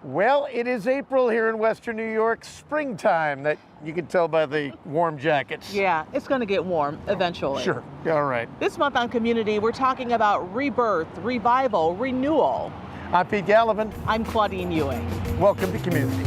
Well, it is April here in Western New York, springtime. That you can tell by the warm jackets. Yeah, it's going to get warm eventually. Sure, all right. This month on Community, we're talking about rebirth, revival, renewal. I'm Pete Gallivan. I'm Claudine Ewing. Welcome to Community.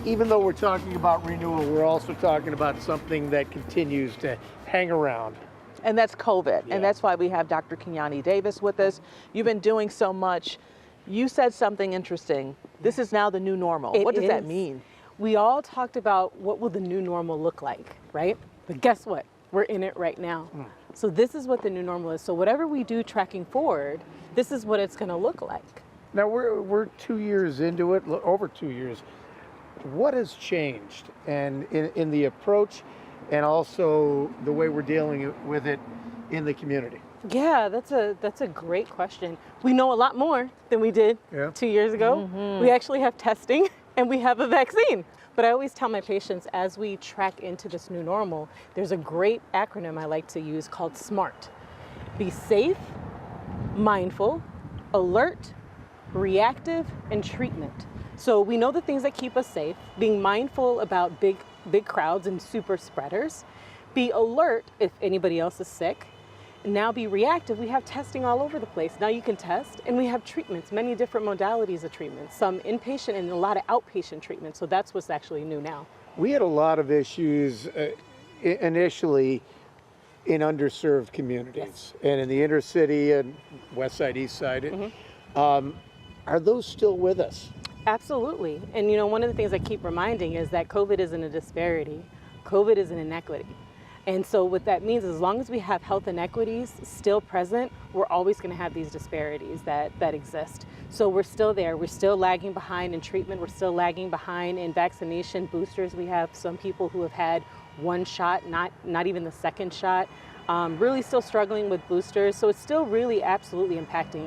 Even though we're talking about renewal, we're also talking about something that continues to hang around. And that's COVID. Yeah. And that's why we have Dr. commUNITY Davis with us. You've been doing so much. You said something interesting. This is now the new normal. What does that mean? We all talked about what will the new normal look like, right? But guess what? We're in it right now. So this is what the new normal is. So whatever we do tracking forward, this is what it's going to look like. Now we're 2 years into it, over 2 years. What has changed and in the approach and also the way we're dealing with it in the community? Yeah, that's a great question. We know a lot more than we did 2 years ago. We actually have testing and we have a vaccine. But I always tell my patients as we track into this new normal, there's a great acronym I like to use called SMART. Be safe, mindful, alert, reactive, and treatment. So we know the things that keep us safe, being mindful about big crowds and super spreaders, be alert if anybody else is sick, and now be reactive. We have testing all over the place. Now you can test, and we have treatments, many different modalities of treatments, some inpatient and a lot of outpatient treatment. So that's what's actually new now. We had a lot of issues initially in underserved communities and in the inner city and west side, east side. Are those still with us? Absolutely. And you know, one of the things I keep reminding is that COVID isn't a disparity. COVID is an inequity. And so what that means is as long as we have health inequities still present, we're always going to have these disparities that exist. So we're still there. We're still lagging behind in treatment. We're still lagging behind in vaccination boosters. We have some people who have had one shot, not even the second shot, really still struggling with boosters. So it's still really absolutely impacting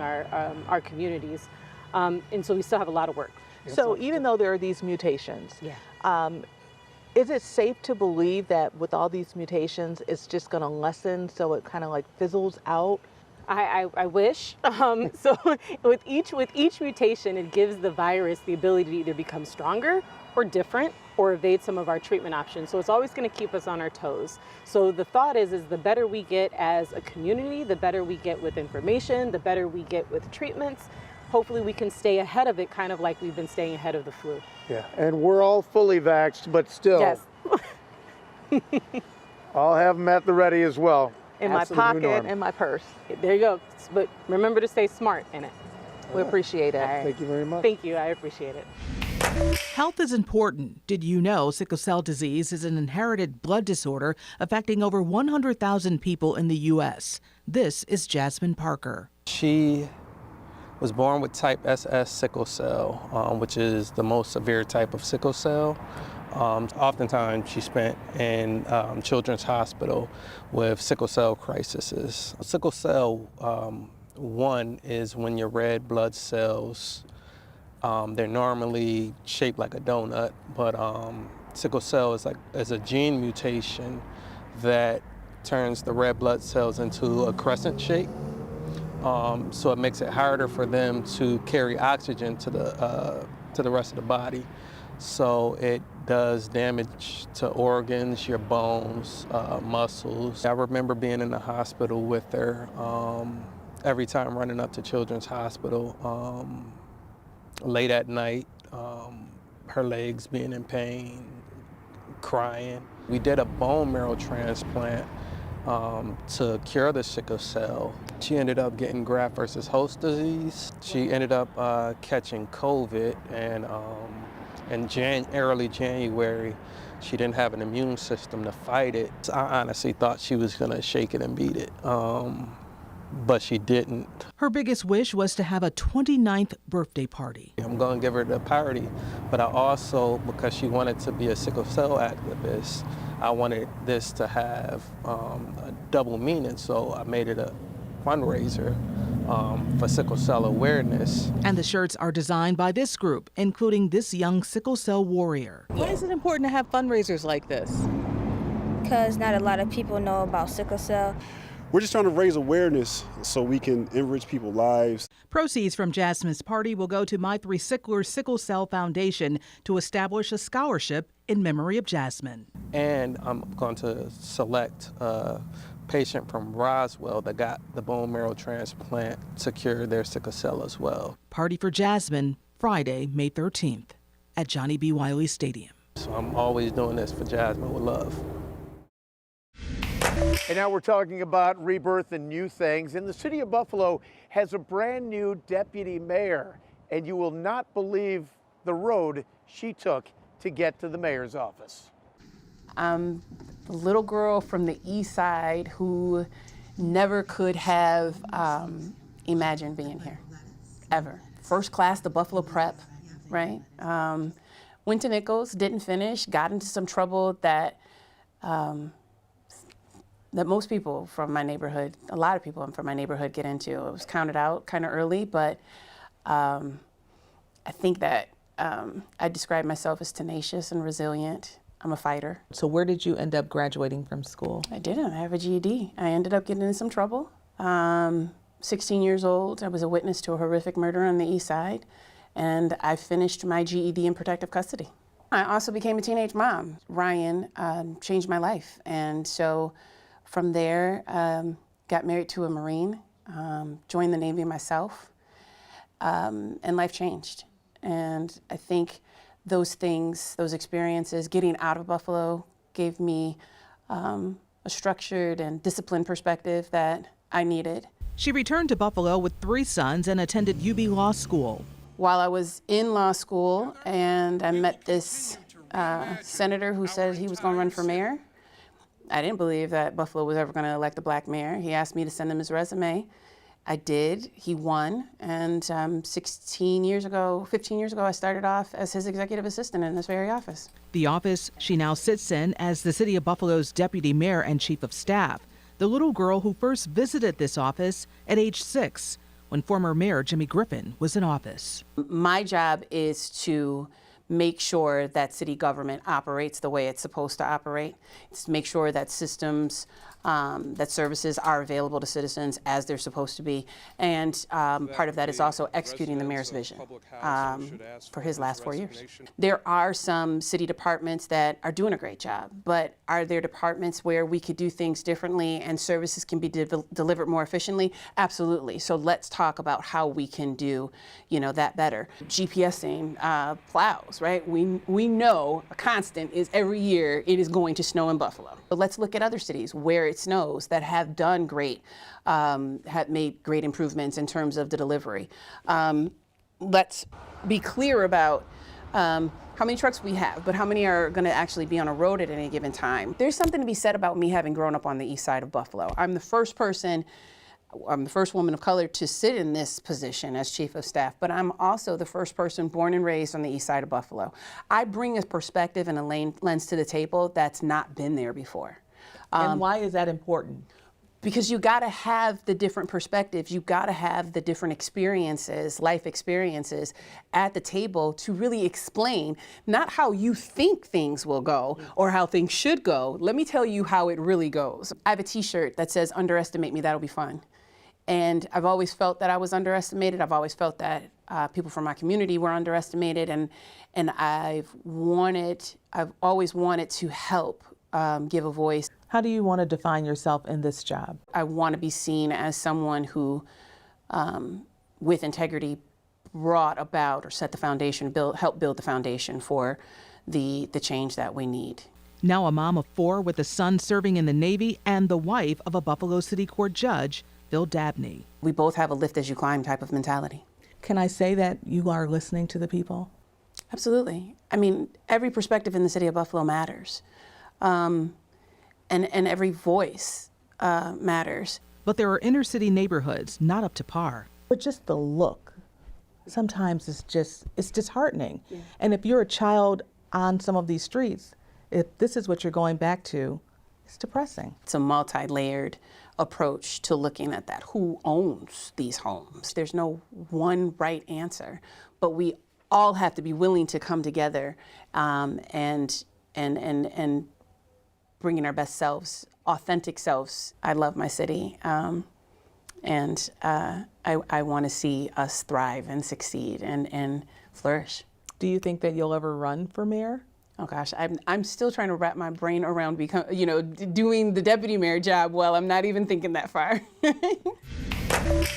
our communities. And so we still have a lot of work. So even though there are these mutations, is it safe to believe that with all these mutations, it's just going to lessen, so it kind of like fizzles out? I wish. So with each mutation, it gives the virus the ability to either become stronger or different or evade some of our treatment options. So it's always going to keep us on our toes. So the thought is the better we get as a community, the better we get with information, the better we get with treatments. Hopefully we can stay ahead of it, kind of like we've been staying ahead of the flu. Yeah, and we're all fully vaxxed, but still. Yes. I'll have them at the ready as well. In my pocket and my purse. There you go. But remember to stay smart in it. We appreciate it. Right. Thank you very much. Thank you. I appreciate it. Health is important. Did you know sickle cell disease is an inherited blood disorder affecting over 100,000 people in the U.S.? This is Jasmine Parker. She was born with type SS sickle cell, which is the most severe type of sickle cell. Oftentimes she spent in children's hospital with sickle cell crises. Sickle cell 1 is when your red blood cells, they're normally shaped like a donut, but sickle cell is a gene mutation that turns the red blood cells into a crescent shape. So it makes it harder for them to carry oxygen to the rest of the body. So it does damage to organs, your bones, muscles. I remember being in the hospital with her, every time running up to Children's Hospital, late at night, her legs being in pain, crying. We did a bone marrow transplant to cure the sickle cell. She ended up getting graft versus host disease. She ended up catching COVID, and in early January, she didn't have an immune system to fight it. So I honestly thought she was gonna shake it and beat it, but she didn't. Her biggest wish was to have a 29th birthday party. I'm gonna give her the party, but I also, because she wanted to be a sickle cell activist, I wanted this to have a double meaning, so I made it a fundraiser for sickle cell awareness. And the shirts are designed by this group, including this young sickle cell warrior. Why is it important to have fundraisers like this? because not a lot of people know about sickle cell. We're just trying to raise awareness so we can enrich people's lives. Proceeds from Jasmine's party will go to My Three Sicklers Sickle Cell Foundation to establish a scholarship in memory of Jasmine. And I'm going to select a patient from Roswell that got the bone marrow transplant to cure their sickle cell as well. Party for Jasmine, Friday, May 13th at Johnny B. Wiley Stadium. So I'm always doing this for Jasmine with love. And now we're talking about rebirth and new things. And the city of Buffalo has a brand new deputy mayor. And you will not believe the road she took to get to the mayor's office. I'm a little girl from the east side who never could have imagined being here, ever. First class to Buffalo Prep, right? Went to Nichols, didn't finish, got into some trouble that that most people from my neighborhood, a lot of people from my neighborhood get into. It was counted out kind of early, but I think that I describe myself as tenacious and resilient. I'm a fighter. So where did you end up graduating from school? I didn't. I have a GED. I ended up getting in some trouble. 16 years old, I was a witness to a horrific murder on the east side, and I finished my GED in protective custody. I also became a teenage mom. Ryan changed my life, and so from there, got married to a Marine, joined the Navy myself, and life changed. And I think those things, those experiences, getting out of Buffalo gave me a structured and disciplined perspective that I needed. She returned to Buffalo with 3 sons and attended UB Law School. While I was in law school and I met this senator who said he was going to run for mayor, I didn't believe that Buffalo was ever going to elect a black mayor. He asked me to send him his resume. I did. He won. And 15 years ago, I started off as his executive assistant in this very office. The office she now sits in as the City of Buffalo's deputy mayor and chief of staff. The little girl who first visited this office at age 6 when former Mayor Jimmy Griffin was in office. My job is to make sure that city government operates the way it's supposed to operate. It's to make sure that systems, that services are available to citizens as they're supposed to be. And part of that is also executing the mayor's vision for his last 4 years. There are some city departments that are doing a great job, but are there departments where we could do things differently and services can be delivered more efficiently? Absolutely. So let's talk about how we can do, that better. GPSing plows, right? We know a constant is every year it is going to snow in Buffalo. But let's look at other cities where it snows that have done great, have made great improvements in terms of the delivery. Let's be clear about how many trucks we have, but how many are going to actually be on a road at any given time. There's something to be said about me having grown up on the east side of Buffalo. I'm the first woman of color to sit in this position as chief of staff, but I'm also the first person born and raised on the east side of Buffalo. I bring a perspective and a lens to the table that's not been there before. And why is that important? Because you got to have the different perspectives, you got to have the different experiences, life experiences at the table to really explain not how you think things will go or how things should go. Let me tell you how it really goes. I have a t-shirt that says, "Underestimate me, that'll be fun." And I've always felt that I was underestimated. I've always felt that people from my community were underestimated, and I've always wanted to help give a voice. How do you want to define yourself in this job? I want to be seen as someone who, with integrity, brought about or set the foundation, helped build the foundation for the change that we need. Now a mom of 4 with a son serving in the Navy and the wife of a Buffalo City Court judge, Phil Dabney. We both have a lift as you climb type of mentality. Can I say that you are listening to the people? Absolutely. I mean, every perspective in the city of Buffalo matters. And every voice matters. But there are inner city neighborhoods not up to par. But just the look, sometimes it's disheartening. Yeah. And if you're a child on some of these streets, if this is what you're going back to, it's depressing. It's a multi-layered approach to looking at that. Who owns these homes? There's no one right answer, but we all have to be willing to come together and bringing our best selves, authentic selves. I love my city, and I want to see us thrive and succeed and flourish. Do you think that you'll ever run for mayor? Oh gosh, I'm still trying to wrap my brain around doing the deputy mayor job. Well, I'm not even thinking that far.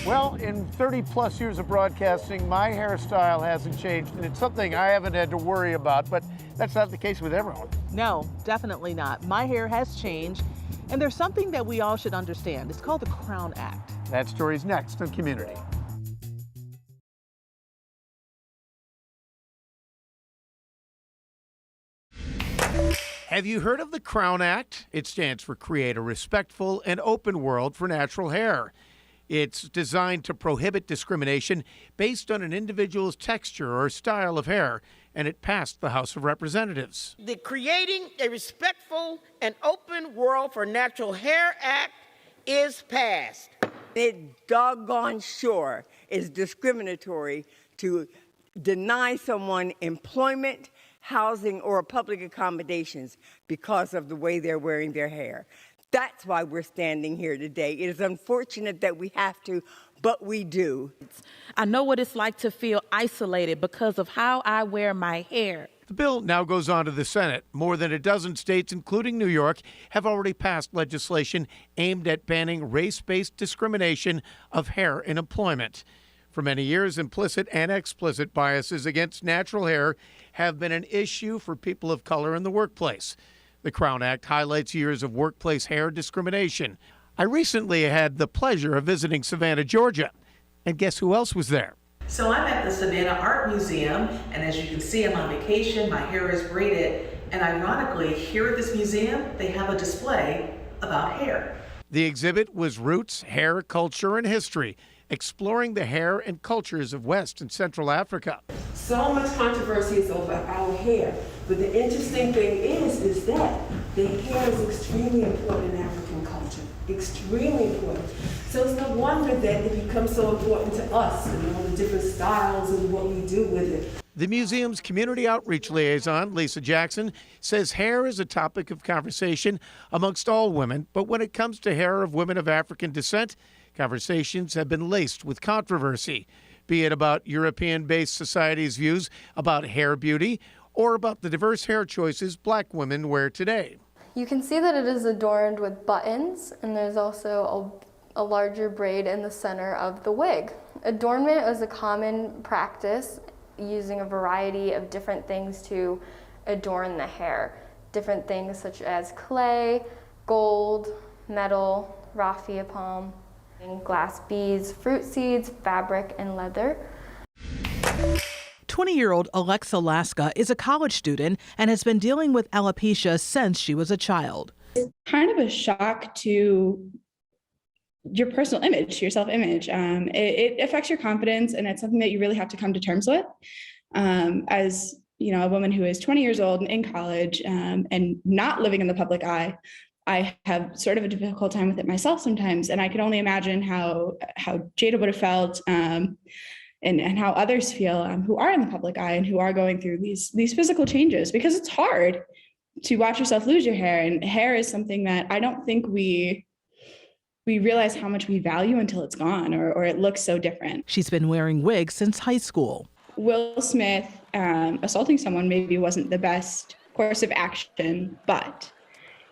Well, in 30 plus years of broadcasting, my hairstyle hasn't changed, and it's something I haven't had to worry about, but that's not the case with everyone. No, definitely not. My hair has changed, and there's something that we all should understand. It's called the Crown Act. That story's next on commUNITY. Have you heard of the Crown Act? It stands for Create a Respectful and Open World for Natural Hair. It's designed to prohibit discrimination based on an individual's texture or style of hair, and it passed the House of Representatives. The Creating a Respectful and Open World for Natural Hair Act is passed. It doggone sure is discriminatory to deny someone employment, housing, or public accommodations because of the way they're wearing their hair. That's why we're standing here today. It is unfortunate that we have to, but we do. I know what it's like to feel isolated because of how I wear my hair. The bill now goes on to the Senate. More than a dozen states, including New York, have already passed legislation aimed at banning race-based discrimination of hair in employment. For many years, implicit and explicit biases against natural hair have been an issue for people of color in the workplace. The Crown Act highlights years of workplace hair discrimination. I recently had the pleasure of visiting Savannah, Georgia. And guess who else was there? So I'm at the Savannah Art Museum, and as you can see, I'm on vacation, my hair is braided, and ironically, here at this museum, they have a display about hair. The exhibit was Roots, Hair, Culture, and History, exploring the hair and cultures of West and Central Africa. So much controversy is over our hair, but the interesting thing is that the hair is extremely important in African culture, extremely important. So it's no wonder that it becomes so important to us and all the different styles and what we do with it. The museum's community outreach liaison, Lisa Jackson, says hair is a topic of conversation amongst all women, but when it comes to hair of women of African descent, conversations have been laced with controversy, be it about European-based society's views about hair beauty or about the diverse hair choices Black women wear today. You can see that it is adorned with buttons, and there's also a larger braid in the center of the wig. Adornment is a common practice, using a variety of different things to adorn the hair. Different things such as clay, gold, metal, raffia palm, glass beads, fruit seeds, fabric, and leather. 20-year-old Alexa Laska is a college student and has been dealing with alopecia since she was a child. It's kind of a shock to your personal image, your self-image. It affects your confidence, and it's something that you really have to come to terms with. As you know, a woman who is 20 years old and in college and not living in the public eye, I have sort of a difficult time with it myself sometimes, and I can only imagine how Jada would have felt and how others feel who are in the public eye and who are going through these physical changes, because it's hard to watch yourself lose your hair, and hair is something that I don't think we realize how much we value until it's gone or it looks so different. She's been wearing wigs since high school. Will Smith assaulting someone maybe wasn't the best course of action, but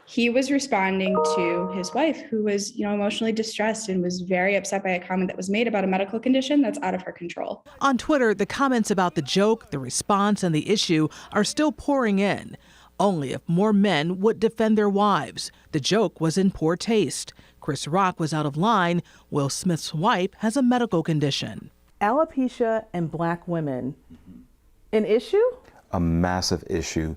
he was responding to his wife, who was, emotionally distressed and was very upset by a comment that was made about a medical condition that's out of her control. On Twitter, the comments about the joke, the response, and the issue are still pouring in. Only if more men would defend their wives. The joke was in poor taste. Chris Rock was out of line. Will Smith's wife has a medical condition. Alopecia in Black women, an issue? A massive issue.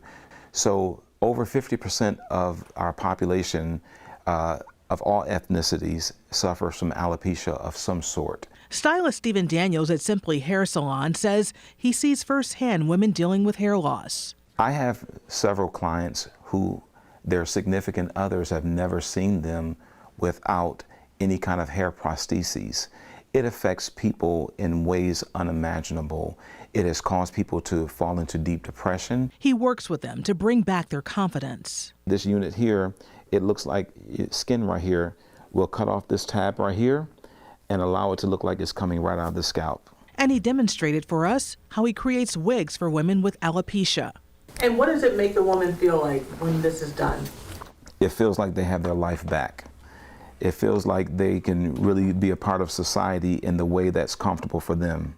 So over 50% of our population of all ethnicities suffers from alopecia of some sort. Stylist Stephen Daniels at Simply Hair Salon says he sees firsthand women dealing with hair loss. I have several clients who their significant others have never seen them without any kind of hair prostheses. it affects people in ways unimaginable. It has caused people to fall into deep depression. He works with them to bring back their confidence. This unit here, it looks like skin right here. We'll cut off this tab right here and allow it to look like it's coming right out of the scalp. And he demonstrated for us how he creates wigs for women with alopecia. And what does it make the woman feel like when this is done? It feels like they have their life back. It feels like they can really be a part of society in the way that's comfortable for them.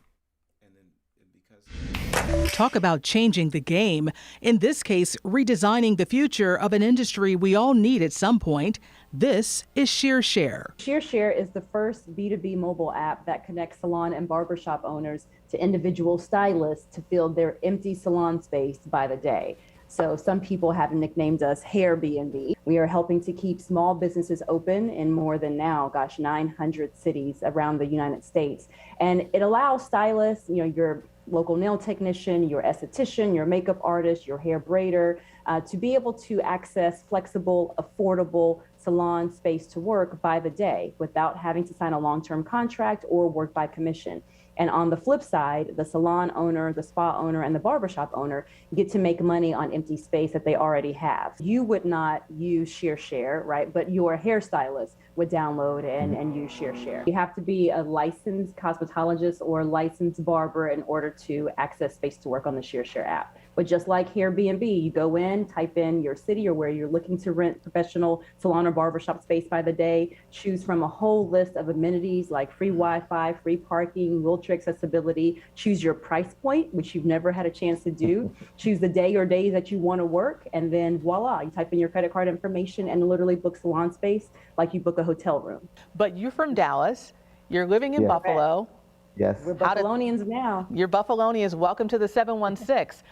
Talk about changing the game. In this case, redesigning the future of an industry we all need at some point. This is ShearShare. ShearShare is the first B2B mobile app that connects salon and barbershop owners to individual stylists to fill their empty salon space by the day. So some people have nicknamed us Hair B&B. We are helping to keep small businesses open in more than 900 cities around the United States. And it allows stylists, your local nail technician, your esthetician, your makeup artist, your hair braider, to be able to access flexible, affordable salon space to work by the day without having to sign a long-term contract or work by commission. And on the flip side, the salon owner, the spa owner, and the barbershop owner get to make money on empty space that they already have. You would not use ShearShare, right? But your hairstylist would download and use ShearShare. You have to be a licensed cosmetologist or licensed barber in order to access space to work on the ShearShare app. But just like Hair B&B, you go in, type in your city or where you're looking to rent professional salon or barbershop space by the day, choose from a whole list of amenities like free Wi-Fi, free parking, wheelchair accessibility, choose your price point, which you've never had a chance to do, choose the day or days that you want to work, and then voila, you type in your credit card information and literally book salon space like you book a hotel room. But you're from Dallas, you're living in Buffalo. Yes. We're Buffalonians now. You're Buffalonians. Welcome to the 716.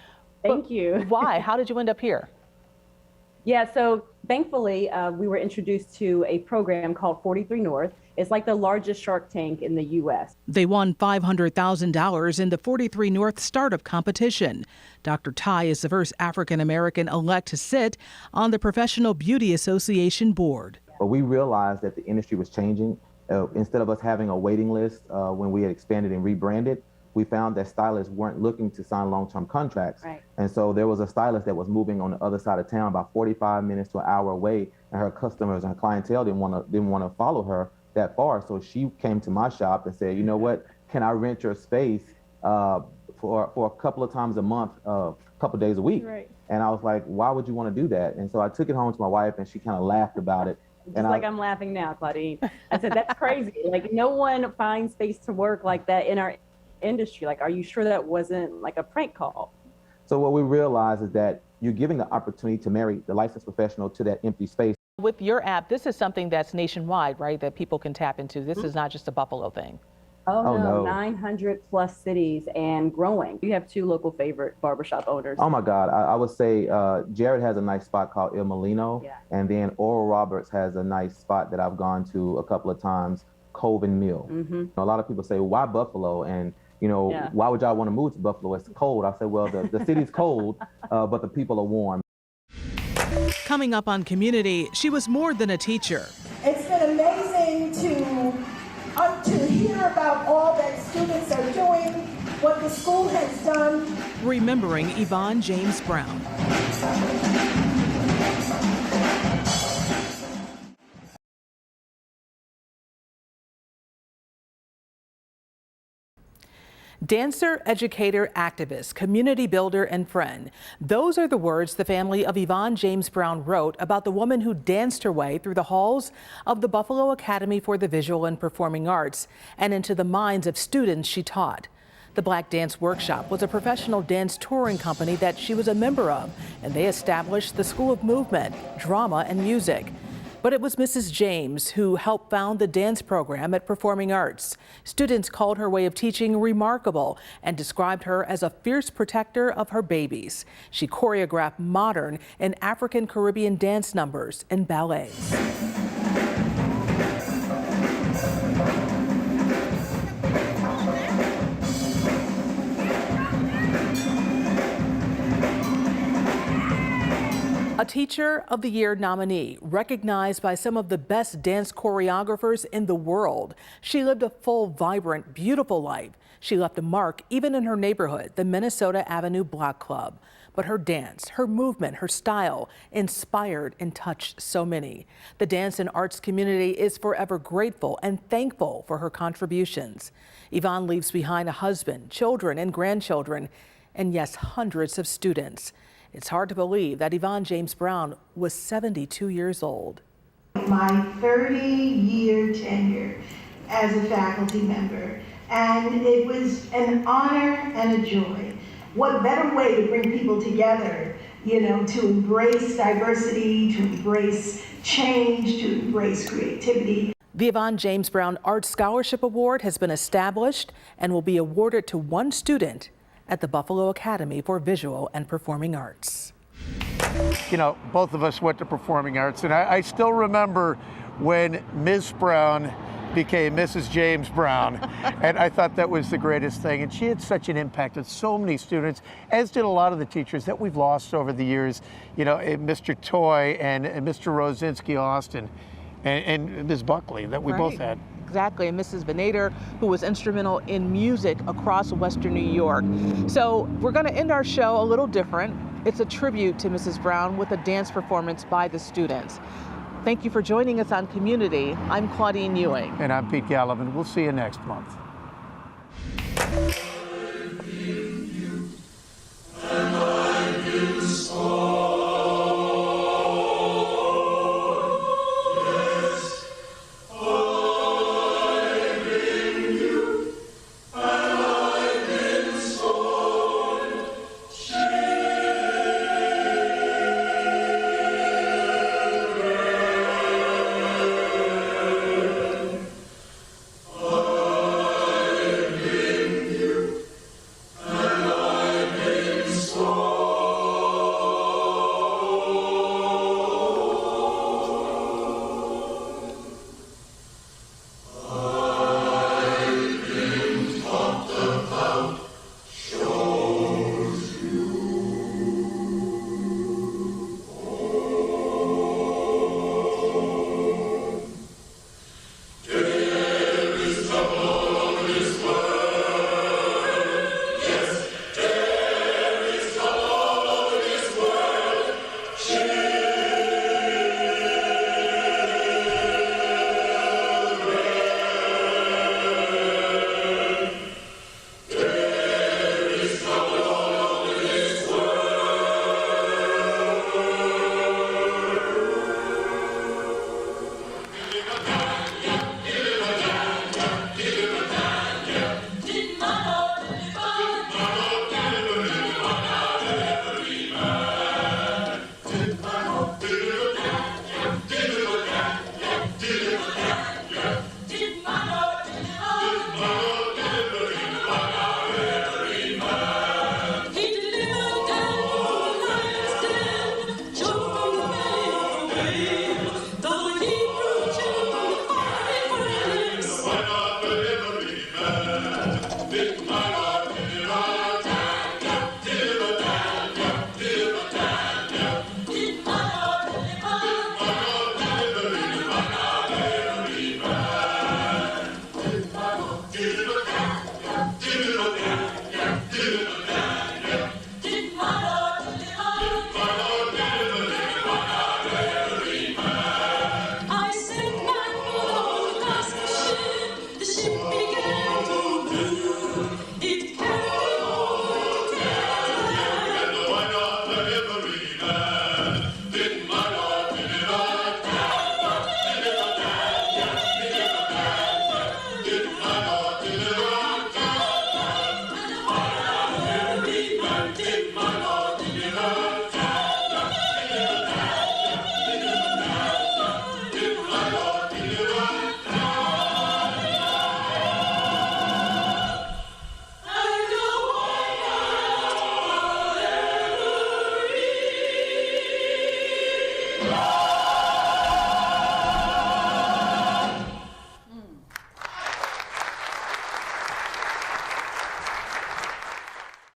Thank you. Why? How did you end up here? Yeah, so thankfully, we were introduced to a program called 43 North. It's like the largest Shark Tank in the U.S. They won $500,000 in the 43 North startup competition. Dr. Ty is the first African-American elect to sit on the Professional Beauty Association board. But we realized that the industry was changing. Instead of us having a waiting list when we had expanded and rebranded, we found that stylists weren't looking to sign long-term contracts. Right. And so there was a stylist that was moving on the other side of town, about 45 minutes to an hour away, and her customers and her clientele didn't want to follow her that far. So she came to my shop and said, you know what, can I rent your space for a couple of times a month, a couple of days a week? Right. And I was like, why would you want to do that? And so I took it home to my wife, and she kind of laughed about it. Just like I'm laughing now, Claudine. I said, that's crazy. Like, no one finds space to work like that in our industry. Like, are you sure that wasn't like a prank call? So what we realized is that you're giving the opportunity to marry the licensed professional to that empty space. With your app, this is something that's nationwide, right? That people can tap into. This is not just a Buffalo thing. Oh no, 900 plus cities and growing. You have two local favorite barbershop owners. Oh my God, I would say Jared has a nice spot called Il Molino, and then Oral Roberts has a nice spot that I've gone to a couple of times, Cove and Mill. A lot of people say, why Buffalo? And why would y'all want to move to Buffalo? It's cold. I said, well, the city's cold, but the people are warm. Coming up on coMUNITY, she was more than a teacher. It's been amazing to hear about all that students are doing, what the school has done. Remembering Yvonne James Brown. Dancer, educator, activist, community builder, and friend. Those are the words the family of Yvonne James Brown wrote about the woman who danced her way through the halls of the Buffalo Academy for the Visual and Performing Arts and into the minds of students she taught. The Black Dance Workshop was a professional dance touring company that she was a member of, and they established the School of Movement, Drama, and Music. But it was Mrs. James who helped found the dance program at Performing Arts. Students called her way of teaching remarkable and described her as a fierce protector of her babies. She choreographed modern and African Caribbean dance numbers and ballets. A Teacher of the Year nominee, recognized by some of the best dance choreographers in the world. She lived a full, vibrant, beautiful life. She left a mark even in her neighborhood, the Minnesota Avenue Block Club. But her dance, her movement, her style inspired and touched so many. The dance and arts community is forever grateful and thankful for her contributions. Yvonne leaves behind a husband, children, and grandchildren, and yes, hundreds of students. It's hard to believe that Yvonne James Brown was 72 years old. My 30-year tenure as a faculty member, and it was an honor and a joy. What better way to bring people together, to embrace diversity, to embrace change, to embrace creativity. The Yvonne James Brown Art Scholarship Award has been established and will be awarded to one student at the Buffalo Academy for Visual and Performing Arts. Both of us went to performing arts, and I still remember when Ms. Brown became Mrs. James Brown, and I thought that was the greatest thing. And she had such an impact on so many students, as did a lot of the teachers that we've lost over the years. Mr. Toy and Mr. Rosinski Austin, and Ms. Buckley that we both had. Exactly, and Mrs. Venator, who was instrumental in music across Western New York. So we're going to end our show a little different. It's a tribute to Mrs. Brown with a dance performance by the students. Thank you for joining us on commUNITY. I'm Claudine Ewing. And I'm Pete Gallivan. We'll see you next month.